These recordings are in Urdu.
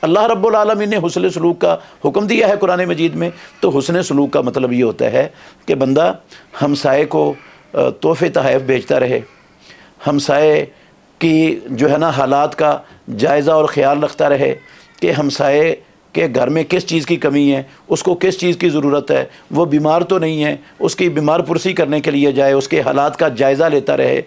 اللہ رب العالمین نے حسن سلوک کا حکم دیا ہے قرآن مجید میں، تو حسن سلوک کا مطلب یہ ہوتا ہے کہ بندہ ہمسائے کو تحفے تحائف بھیجتا رہے، ہمسائے کی جو ہے نا حالات کا جائزہ اور خیال رکھتا رہے کہ ہمسائے کہ گھر میں کس چیز کی کمی ہے، اس کو کس چیز کی ضرورت ہے، وہ بیمار تو نہیں ہے، اس کی بیمار پرسی کرنے کے لیے جائے، اس کے حالات کا جائزہ لیتا رہے۔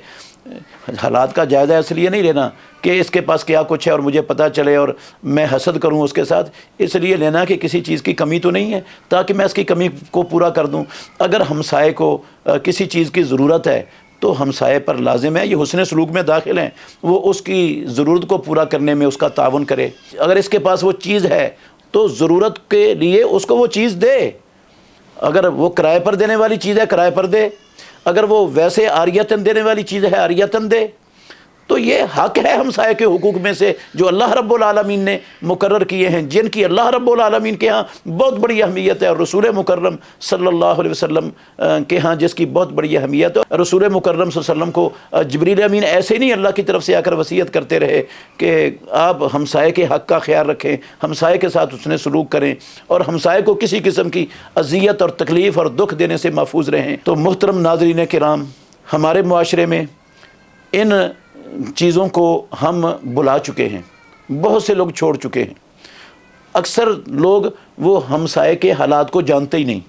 حالات کا جائزہ اس لیے نہیں لینا کہ اس کے پاس کیا کچھ ہے اور مجھے پتہ چلے اور میں حسد کروں اس کے ساتھ، اس لیے لینا کہ کسی چیز کی کمی تو نہیں ہے تاکہ میں اس کی کمی کو پورا کر دوں۔ اگر ہمسائے کو کسی چیز کی ضرورت ہے تو ہمسائے پر لازم ہے، یہ حسن سلوک میں داخل ہیں، وہ اس کی ضرورت کو پورا کرنے میں اس کا تعاون کرے۔ اگر اس کے پاس وہ چیز ہے تو ضرورت کے لیے اس کو وہ چیز دے، اگر وہ کرائے پر دینے والی چیز ہے کرائے پر دے، اگر وہ ویسے عاریتاً دینے والی چیز ہے عاریتاً دے۔ تو یہ حق ہے ہمسائے کے حقوق میں سے جو اللہ رب العالمین نے مقرر کیے ہیں، جن کی اللہ رب العالمین کے ہاں بہت بڑی اہمیت ہے، اور رسول مکرم صلی اللہ علیہ وسلم کے ہاں جس کی بہت بڑی اہمیت ہے۔ رسول مکرم صلی اللہ علیہ وسلم کو جبریل امین ایسے نہیں اللہ کی طرف سے آ کر وصیت کرتے رہے کہ آپ ہمسائے کے حق کا خیال رکھیں، ہمسائے کے ساتھ حسن سلوک کریں اور ہمسائے کو کسی قسم کی اذیت اور تکلیف اور دکھ دینے سے محفوظ رہیں۔ تو محترم ناظرین کرام، ہمارے معاشرے میں ان چیزوں کو ہم بلا چکے ہیں، بہت سے لوگ چھوڑ چکے ہیں۔ اکثر لوگ وہ ہمسائے کے حالات کو جانتے ہی نہیں،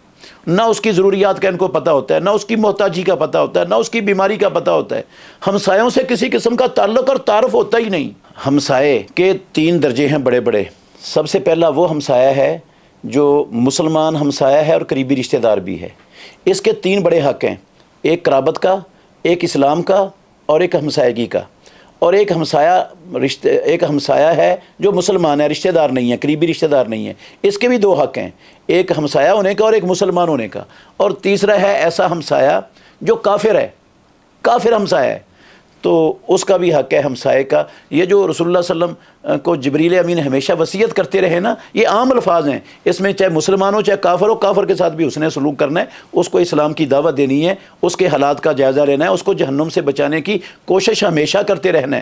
نہ اس کی ضروریات کا ان کو پتہ ہوتا ہے، نہ اس کی محتاجی کا پتہ ہوتا ہے، نہ اس کی بیماری کا پتہ ہوتا ہے۔ ہمسایوں سے کسی قسم کا تعلق اور تعارف ہوتا ہی نہیں۔ ہمسائے کے 3 درجے ہیں بڑے بڑے۔ سب سے پہلا وہ ہمسایہ ہے جو مسلمان ہمسایہ ہے اور قریبی رشتہ دار بھی ہے۔ اس کے 3 بڑے حق ہیں، ایک قرابت کا، ایک اسلام کا اور ایک ہمسایگی کا۔ اور ایک ہمسایہ ہے جو مسلمان ہے، رشتہ دار نہیں ہے، قریبی رشتہ دار نہیں ہے، اس کے بھی 2 حق ہیں، ایک ہمسایہ ہونے کا اور ایک مسلمان ہونے کا۔ اور تیسرا ہے ایسا ہمسایہ جو کافر ہے، کافر ہمسایہ ہے، تو اس کا بھی حق ہے ہمسائے کا۔ یہ جو رسول اللہ صلی اللہ علیہ وسلم کو جبریل امین ہمیشہ وصیت کرتے رہے نا، یہ عام الفاظ ہیں، اس میں چاہے مسلمان ہو چاہے کافر ہو، کافر کے ساتھ بھی حسن سلوک کرنا ہے، اس کو اسلام کی دعوت دینی ہے، اس کے حالات کا جائزہ لینا ہے، اس کو جہنم سے بچانے کی کوشش ہمیشہ کرتے رہنا ہے۔